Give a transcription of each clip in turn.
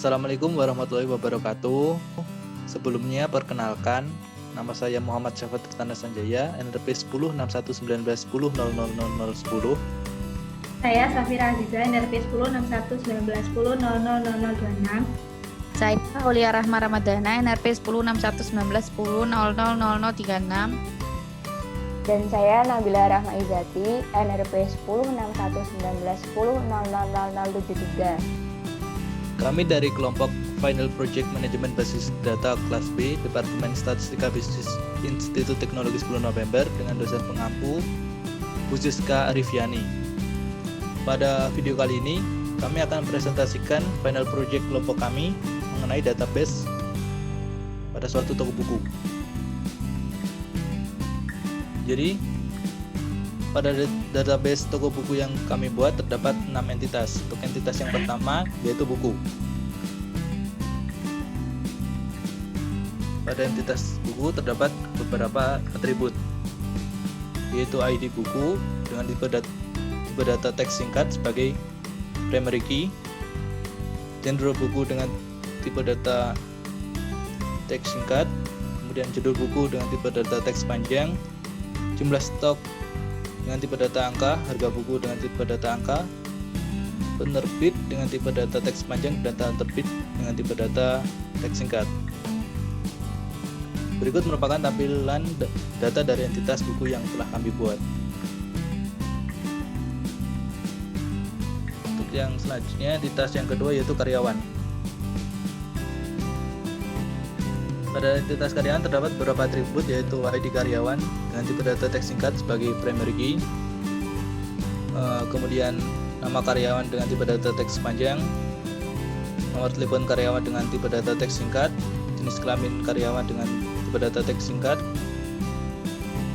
Assalamualaikum warahmatullahi wabarakatuh. Sebelumnya perkenalkan, nama saya Muhammad Syafat Tirtana Sanjaya, NRP 106119100010. Saya Safira Aziza, NRP 106119100026. Saya Aulia Rahma Ramadhana, NRP 106119100036. Dan saya Nabila Rahma Izati, NRP 106119100073. Kami dari kelompok Final Project Management Basis Data Kelas B, Departemen Statistika Bisnis Institut Teknologi 10 November dengan dosen pengampu Bu Ziska Arifiani. Pada video kali ini, kami akan presentasikan final project kelompok kami mengenai database pada suatu toko buku. Jadi, pada database toko buku yang kami buat terdapat 6 entitas. Untuk entitas yang pertama yaitu buku. Pada entitas buku terdapat beberapa atribut, yaitu ID buku dengan tipe data teks singkat sebagai primary key, genre buku dengan tipe data teks singkat, kemudian judul buku dengan tipe data teks panjang, jumlah stok dengan tipe data angka, harga buku dengan tipe data angka, penerbit dengan tipe data teks panjang, data terbit dengan tipe data teks singkat. Berikut merupakan tampilan data dari entitas buku yang telah kami buat. Untuk yang selanjutnya, entitas yang kedua yaitu karyawan. Pada entitas karyawan terdapat beberapa atribut, yaitu ID karyawan dengan tipe data teks singkat sebagai primary key, kemudian nama karyawan dengan tipe data teks panjang, nomor telepon karyawan dengan tipe data teks singkat, jenis kelamin karyawan dengan tipe data teks singkat,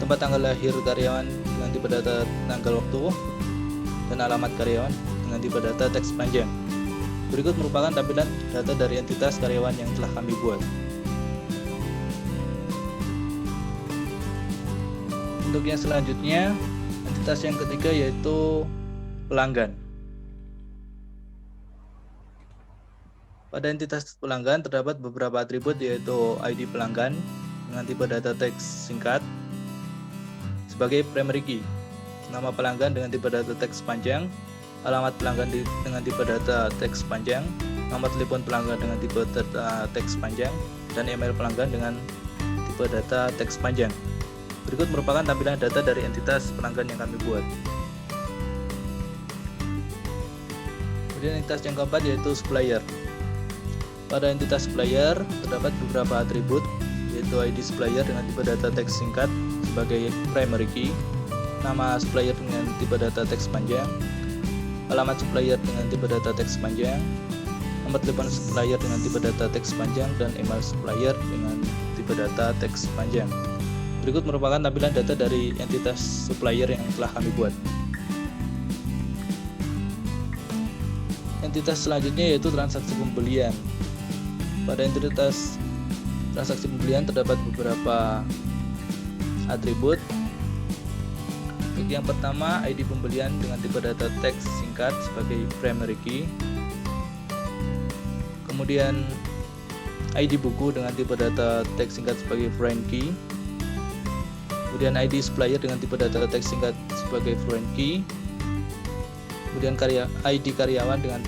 tempat tanggal lahir karyawan dengan tipe data tanggal waktu, dan alamat karyawan dengan tipe data teks panjang. Berikut merupakan tampilan data dari entitas karyawan yang telah kami buat. Untuk yang selanjutnya, entitas yang ketiga yaitu pelanggan. Pada entitas pelanggan terdapat beberapa atribut, yaitu ID pelanggan dengan tipe data teks singkat sebagai primary key, nama pelanggan dengan tipe data teks panjang, alamat pelanggan dengan tipe data teks panjang, nomor telepon pelanggan dengan tipe data teks panjang, dan email pelanggan dengan tipe data teks panjang. Berikut merupakan tampilan data dari entitas pelanggan yang kami buat. Kemudian entitas yang keempat yaitu supplier. Pada entitas supplier terdapat beberapa atribut, yaitu ID supplier dengan tipe data teks singkat sebagai primary key, nama supplier dengan tipe data teks panjang, alamat supplier dengan tipe data teks panjang, nomor telepon supplier dengan tipe data teks panjang, dan email supplier dengan tipe data teks panjang. Berikut merupakan tampilan data dari entitas supplier yang telah kami buat. Entitas selanjutnya yaitu transaksi pembelian. Pada entitas transaksi pembelian terdapat beberapa atribut. Untuk yang pertama, ID pembelian dengan tipe data teks singkat sebagai primary key. Kemudian ID buku dengan tipe data teks singkat sebagai foreign key. Kemudian ID supplier dengan tipe data teks singkat sebagai foreign key. Kemudian ID karyawan dengan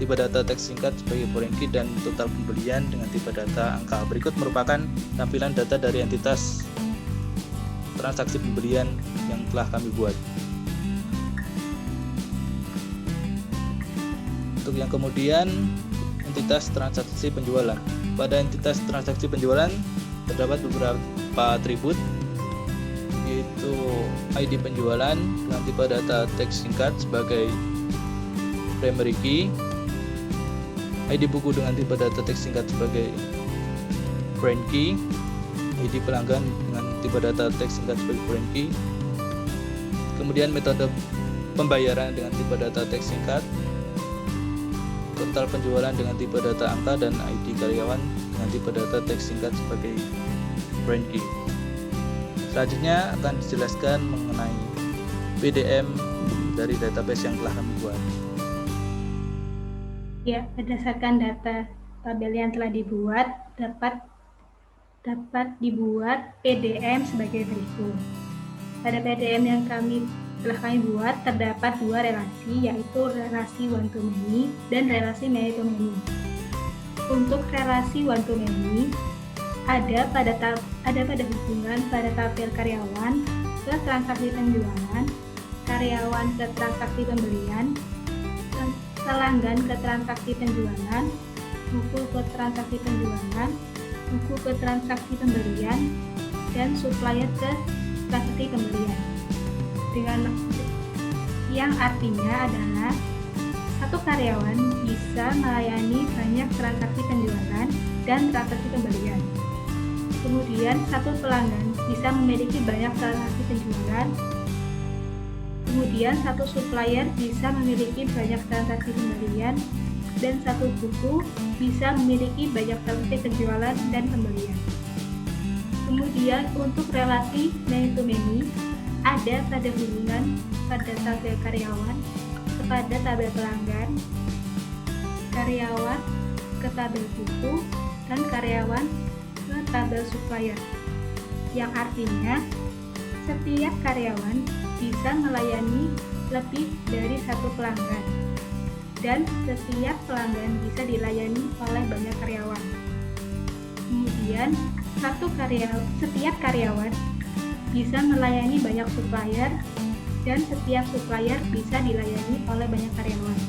tipe data teks singkat sebagai foreign key, dan total pembelian dengan tipe data angka. Berikut merupakan tampilan data dari entitas transaksi pembelian yang telah kami buat. Untuk yang kemudian, entitas transaksi penjualan. Pada entitas transaksi penjualan terdapat beberapa atribut, yaitu ID penjualan dengan tipe data teks singkat sebagai primary key, ID buku dengan tipe data teks singkat sebagai foreign key, ID pelanggan dengan tipe data teks singkat sebagai foreign key, kemudian metode pembayaran dengan tipe data teks singkat, total penjualan dengan tipe data angka, dan ID karyawan dengan tipe data teks singkat sebagai foreign key. Selanjutnya akan dijelaskan mengenai PDM dari database yang telah kami buat. Ya, berdasarkan data tabel yang telah dibuat, dapat dibuat PDM sebagai berikut. Pada PDM yang telah kami buat, terdapat dua relasi, yaitu relasi one to many dan relasi many to many. Untuk relasi one to many, ada pada hubungan pada tabel karyawan ke transaksi penjualan, karyawan ke transaksi pembelian, pelanggan ke transaksi penjualan, buku ke transaksi penjualan, buku ke transaksi pembelian, dan supplier ke transaksi pembelian. Dengan yang artinya adalah satu karyawan bisa melayani banyak transaksi penjualan dan transaksi pembelian. Kemudian satu pelanggan bisa memiliki banyak transaksi penjualan. Kemudian satu supplier bisa memiliki banyak transaksi pembelian dan satu buku bisa memiliki banyak transaksi penjualan dan pembelian. Kemudian untuk relasi many to many ada pada hubungan pada tabel karyawan kepada tabel pelanggan, karyawan ke tabel buku, dan karyawan ke tabel supplier. Yang artinya setiap karyawan bisa melayani lebih dari satu pelanggan dan setiap pelanggan bisa dilayani oleh banyak karyawan. Kemudian setiap karyawan bisa melayani banyak supplier dan setiap supplier bisa dilayani oleh banyak karyawan.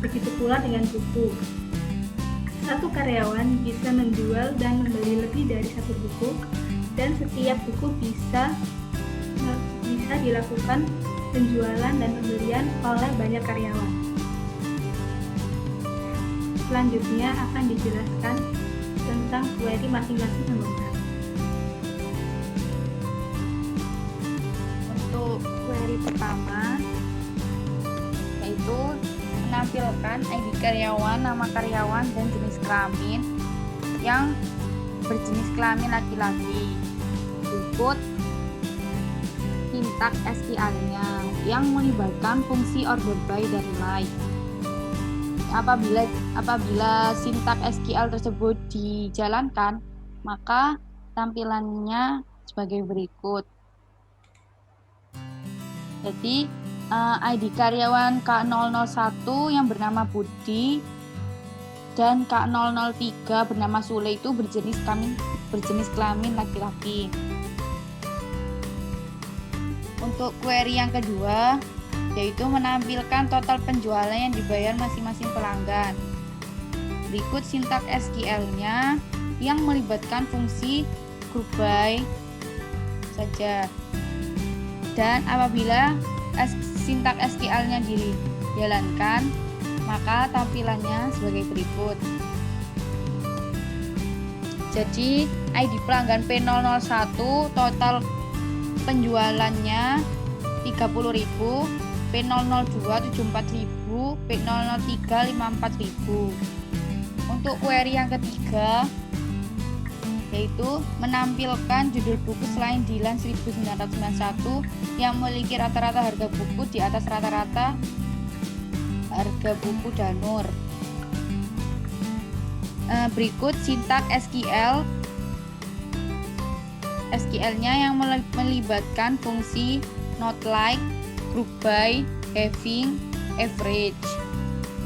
Begitu pula dengan buku. Satu karyawan bisa menjual dan membeli lebih dari satu buku dan setiap buku bisa dilakukan penjualan dan pembelian oleh banyak karyawan. Selanjutnya akan dijelaskan tentang query masing-masing anggota. Untuk query pertama yaitu menampilkan ID karyawan, nama karyawan, dan jenis kelamin yang berjenis kelamin laki-laki. Berikut sintak SQL-nya yang melibatkan fungsi order by dan like. Apabila sintak SQL tersebut dijalankan, maka tampilannya sebagai berikut. Jadi ID karyawan K001 yang bernama Budi dan K003 bernama Sule itu berjenis kelamin laki-laki. Untuk query yang kedua yaitu menampilkan total penjualan yang dibayar masing-masing pelanggan. Berikut sintak SQL-nya yang melibatkan fungsi group by saja. Dan apabila sintak SQL-nya dijalankan, maka tampilannya sebagai berikut. Jadi ID pelanggan P001 total penjualannya 30.000, P002 74.000, P003 54.000. Untuk query yang ketiga yaitu menampilkan judul buku selain Dilan 1991 yang memiliki rata-rata harga buku di atas rata-rata harga buku Danur. Berikut sintak SQL-nya yang melibatkan fungsi not like, group by, having, average.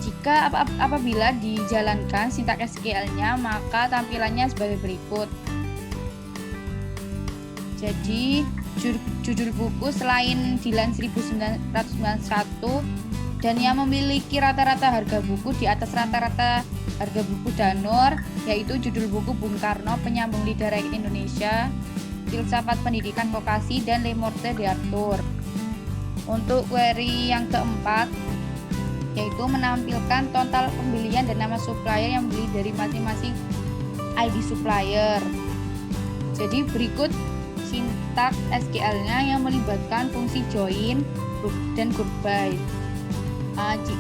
Jika apabila dijalankan sintak SQL-nya, maka tampilannya sebagai berikut. Jadi judul buku selain Dilan 1991 dan yang memiliki rata-rata harga buku di atas rata-rata harga buku Danur, yaitu judul buku Bung Karno, Penyambung Lidah Rakyat Indonesia, Filsafat Pendidikan Vokasi, dan Le Morte d'Arthur. Untuk query yang keempat yaitu menampilkan total pembelian dan nama supplier yang beli dari masing-masing ID supplier. Jadi berikut sintak SQL-nya yang melibatkan fungsi join, group, dan group by.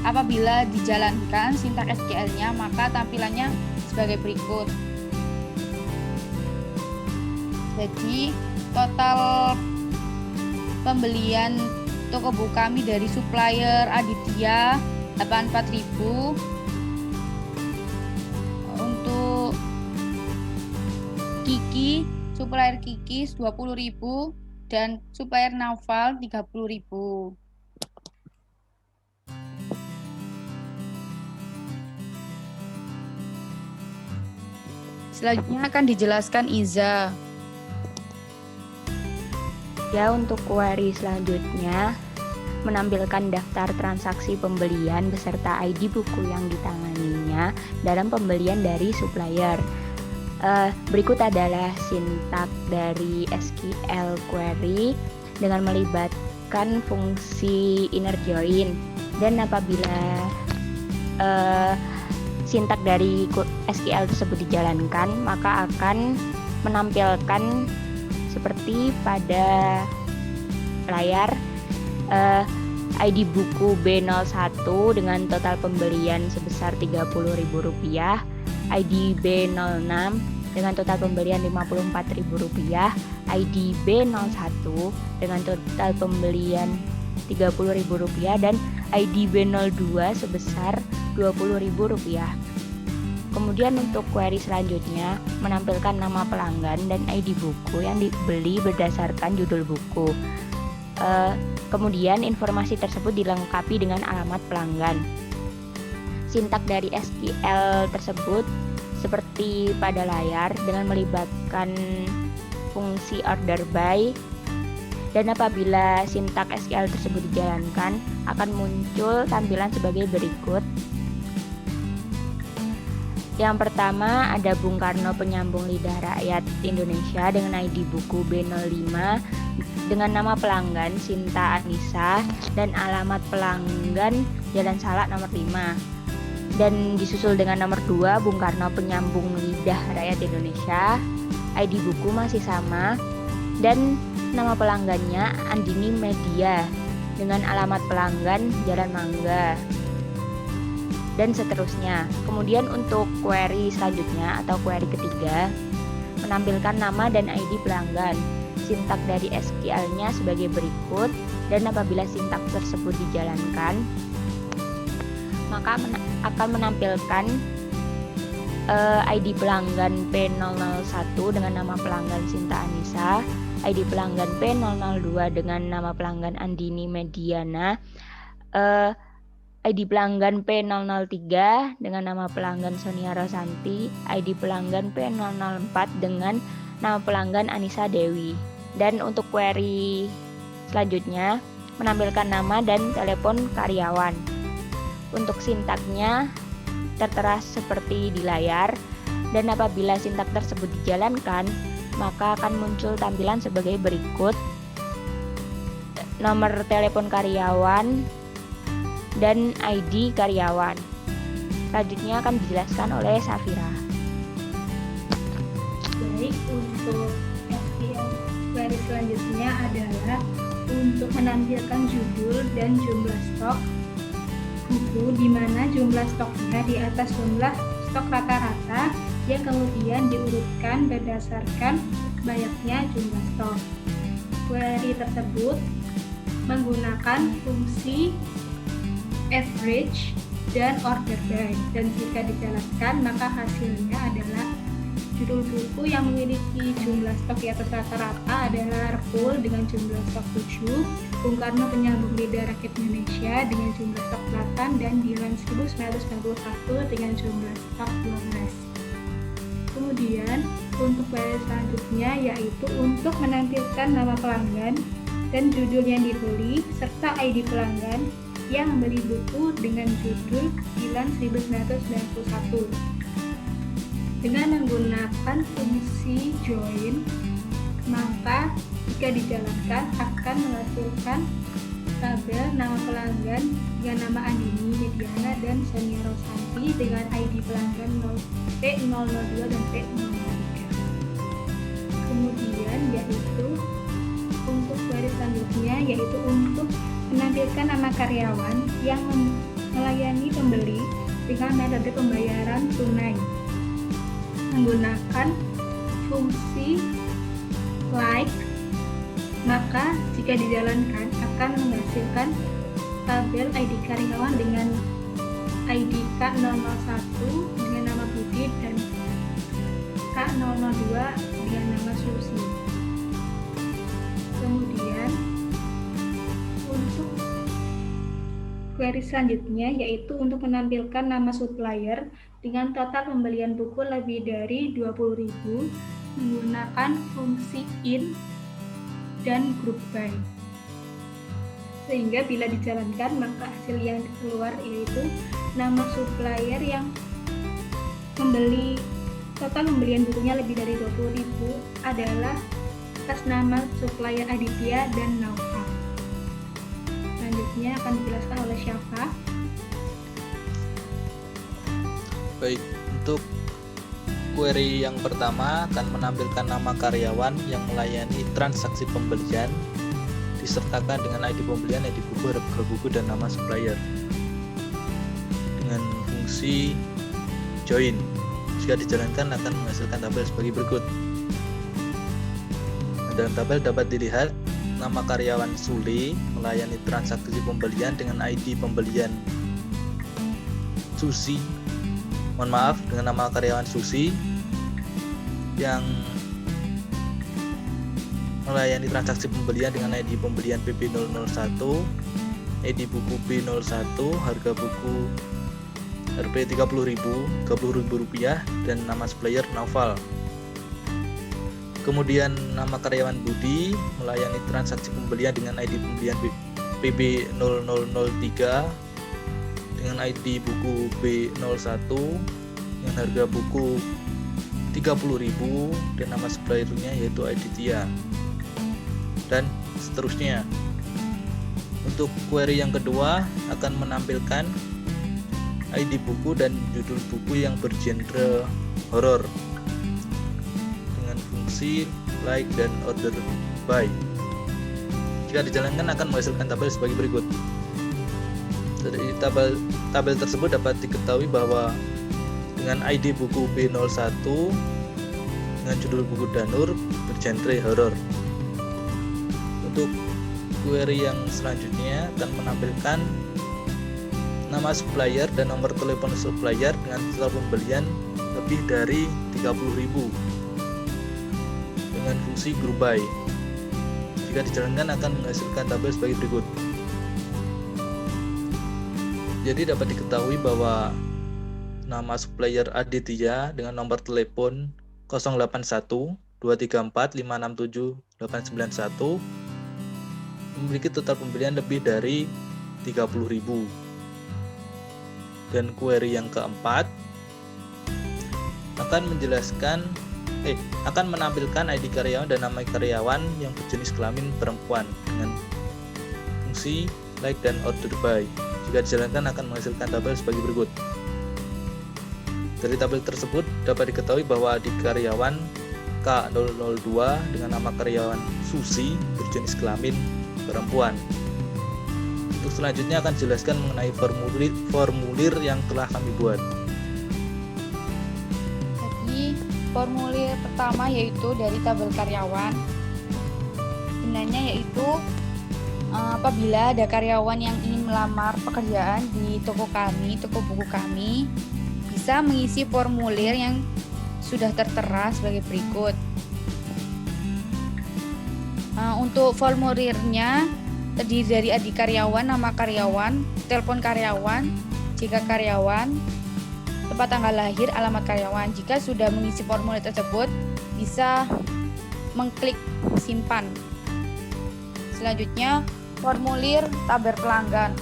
Apabila dijalankan sintak SQL-nya, maka tampilannya sebagai berikut. Jadi total pembelian toko buku kami dari supplier Aditya 84.000, supplier Kiki 20.000 dan supplier Naval 30.000. Selanjutnya akan dijelaskan Iza. Ya, untuk query selanjutnya menampilkan daftar transaksi pembelian beserta ID buku yang ditanganinya dalam pembelian dari supplier. Berikut adalah sintak dari SQL query dengan melibatkan fungsi inner join, dan apabila sintak dari SQL tersebut dijalankan, maka akan menampilkan seperti pada layar ID buku B01 dengan total pembelian sebesar Rp30.000, ID B06 dengan total pembelian Rp54.000, ID B01 dengan total pembelian Rp30.000, dan ID B02 sebesar Rp20.000. Kemudian untuk query selanjutnya menampilkan nama pelanggan dan ID buku yang dibeli berdasarkan judul buku. Kemudian informasi tersebut dilengkapi dengan alamat pelanggan. Sintak dari SQL tersebut seperti pada layar dengan melibatkan fungsi order by, dan apabila sintak SQL tersebut dijalankan akan muncul tampilan sebagai berikut. Yang pertama ada Bung Karno Penyambung Lidah Rakyat Indonesia dengan ID buku B05 dengan nama pelanggan Sinta Anissa dan alamat pelanggan Jalan Salak nomor 5. Dan disusul dengan nomor 2 Bung Karno Penyambung Lidah Rakyat Indonesia, ID buku masih sama, dan nama pelanggannya Andini Media dengan alamat pelanggan Jalan Mangga, dan seterusnya. Kemudian untuk query selanjutnya atau query ketiga menampilkan nama dan ID pelanggan. Sintak dari SQL-nya sebagai berikut, dan apabila sintak tersebut dijalankan maka akan menampilkan ID pelanggan P001 dengan nama pelanggan Sinta Anissa, ID pelanggan P002 dengan nama pelanggan Andini Mediana, ID pelanggan P003 dengan nama pelanggan Sonia Rosanti, ID pelanggan P004 dengan nama pelanggan Anissa Dewi. Dan untuk query selanjutnya menampilkan nama dan telepon karyawan. Untuk sintaknya tertera seperti di layar, dan apabila sintak tersebut dijalankan maka akan muncul tampilan sebagai berikut: nomor telepon karyawan dan ID karyawan. Selanjutnya akan dijelaskan oleh Safira. Baik, untuk SQL query selanjutnya adalah untuk menampilkan judul dan jumlah stok buku, di mana jumlah stoknya di atas jumlah stok rata-rata yang kemudian diurutkan berdasarkan banyaknya jumlah stok. Query tersebut menggunakan fungsi average dan order by, dan jika dijalankan maka hasilnya adalah judul buku yang memiliki jumlah stok di atas rata-rata adalah Repul dengan jumlah stok 7, Bung Karno Penyambung Lidah Rakyat Indonesia dengan jumlah stok 8, dan Dilan 1991 dengan jumlah stok 12. Kemudian untuk query selanjutnya yaitu untuk menampilkan nama pelanggan dan judul yang dibeli serta ID pelanggan yang membeli buku dengan judul Dilan 1991. Dengan menggunakan fungsi join, maka jika dijalankan akan menghasilkan tabel nama pelanggan dengan nama Andini Mediana dan Sonia Rosanti dengan ID pelanggan P002 dan P003. Kemudian yaitu untuk query selanjutnya yaitu untuk menampilkan nama karyawan yang melayani pembeli dengan metode pembayaran tunai menggunakan fungsi like, maka jika dijalankan akan menghasilkan tabel ID karyawan dengan ID K001 dengan nama Budi dan K002 query selanjutnya yaitu untuk menampilkan nama supplier dengan total pembelian buku lebih dari 20.000 menggunakan fungsi in dan group by. Sehingga bila dijalankan maka hasil yang keluar yaitu nama supplier yang total pembelian bukunya lebih dari 20.000 adalah atas nama supplier Aditya dan Naufal. Selanjutnya akan dijelaskan oleh Syafa. Baik, untuk query yang pertama akan menampilkan nama karyawan yang melayani transaksi pembelian disertakan dengan ID pembelian, ID buku, harga buku, dan nama supplier dengan fungsi join. Jika dijalankan akan menghasilkan tabel sebagai berikut. Dalam tabel dapat dilihat nama karyawan Suli melayani transaksi pembelian dengan ID pembelian Susi. Mohon maaf, dengan nama karyawan Susi yang melayani transaksi pembelian dengan ID pembelian PP001, ID buku B01, harga buku Rp 30.000 rupiah, dan nama supplier Naufal. Kemudian nama karyawan Budi melayani transaksi pembelian dengan ID pembelian PB0003 dengan ID buku B01 dengan harga buku 30.000 dan nama suppliernya yaitu Aditya, dan seterusnya. Untuk query yang kedua akan menampilkan ID buku dan judul buku yang bergenre horor dengan fungsi like dan order by. Jika dijalankan akan menghasilkan tabel sebagai berikut. Dari tabel tersebut dapat diketahui bahwa dengan ID buku B01 dengan judul buku Danur bergenre horor. Untuk query yang selanjutnya akan menampilkan nama supplier dan nomor telepon supplier dengan total pembelian lebih dari 30.000 dengan fungsi group by. Jika dijalankan akan menghasilkan tabel sebagai berikut. Jadi dapat diketahui bahwa nama supplier Aditya dengan nomor telepon 081 234 567 891 memiliki total pembelian lebih dari 30.000. Dan query yang keempat akan menampilkan ID karyawan dan nama karyawan yang berjenis kelamin perempuan dengan fungsi like dan order by. Jika dijalankan akan menghasilkan tabel sebagai berikut. Dari tabel tersebut dapat diketahui bahwa ID karyawan K002 dengan nama karyawan Susi berjenis kelamin perempuan. Untuk selanjutnya akan dijelaskan mengenai formulir yang telah kami buat. Jadi formulir pertama yaitu dari tabel karyawan. Gunanya yaitu apabila ada karyawan yang ingin melamar pekerjaan di toko buku kami, bisa mengisi formulir yang sudah tertera sebagai berikut. Untuk formulirnya terdiri dari ID karyawan, nama karyawan, telepon karyawan, jika karyawan, tempat tanggal lahir, alamat karyawan. Jika sudah mengisi formulir tersebut, bisa mengklik simpan. Selanjutnya, formulir tabel pelanggan.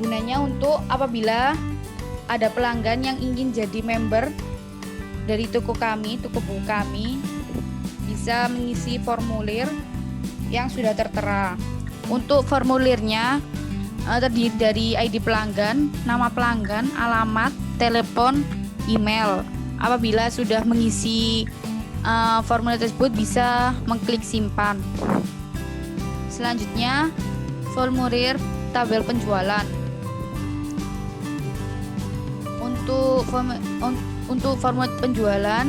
Gunanya untuk apabila ada pelanggan yang ingin jadi member dari toko buku kami, bisa mengisi formulir yang sudah tertera. Untuk formulirnya terdiri dari ID pelanggan, nama pelanggan, alamat, telepon, email. Apabila sudah mengisi formulir tersebut bisa mengklik simpan. Selanjutnya, formulir tabel penjualan. Untuk formulir penjualan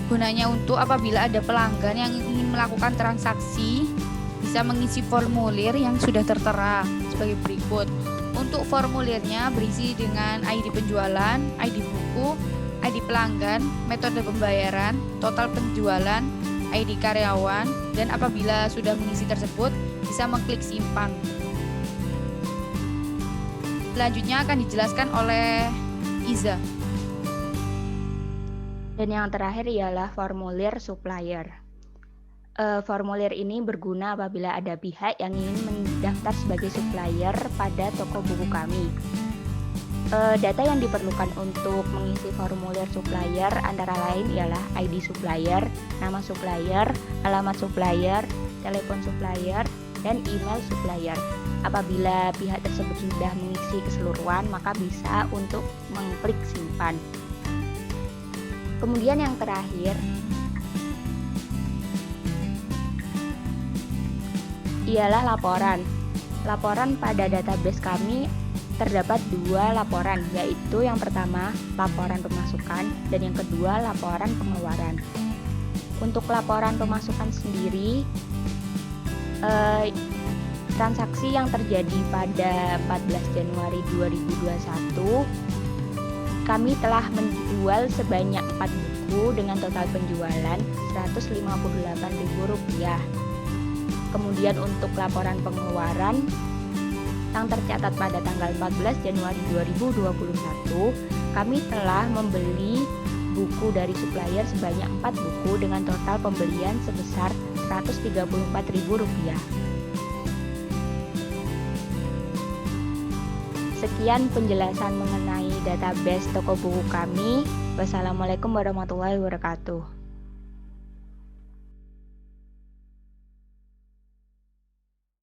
gunanya untuk apabila ada pelanggan yang ingin melakukan transaksi, bisa mengisi formulir yang sudah tertera sebagai berikut. Untuk formulirnya berisi dengan ID penjualan, ID buku, ID pelanggan, metode pembayaran, total penjualan, ID karyawan, dan apabila sudah mengisi tersebut bisa mengklik simpan. Selanjutnya akan dijelaskan oleh Iza. Dan yang terakhir ialah formulir supplier. Formulir ini berguna apabila ada pihak yang ingin mendaftar sebagai supplier pada toko buku kami. Data yang diperlukan untuk mengisi formulir supplier antara lain ialah ID supplier, nama supplier, alamat supplier, telepon supplier, dan email supplier. Apabila pihak tersebut sudah mengisi keseluruhan, maka bisa untuk mengklik simpan. Kemudian yang terakhir ialah laporan. Laporan pada database kami terdapat 2 laporan, yaitu yang pertama laporan pemasukan dan yang kedua laporan pengeluaran. Untuk laporan pemasukan sendiri, transaksi yang terjadi pada 14 Januari 2021, kami telah menjual sebanyak 4 buku dengan total penjualan Rp158.000. Kemudian untuk laporan pengeluaran yang tercatat pada tanggal 14 Januari 2021, kami telah membeli buku dari supplier sebanyak 4 buku dengan total pembelian sebesar Rp134.000. Sekian penjelasan mengenai database toko buku kami. Wassalamualaikum warahmatullahi wabarakatuh.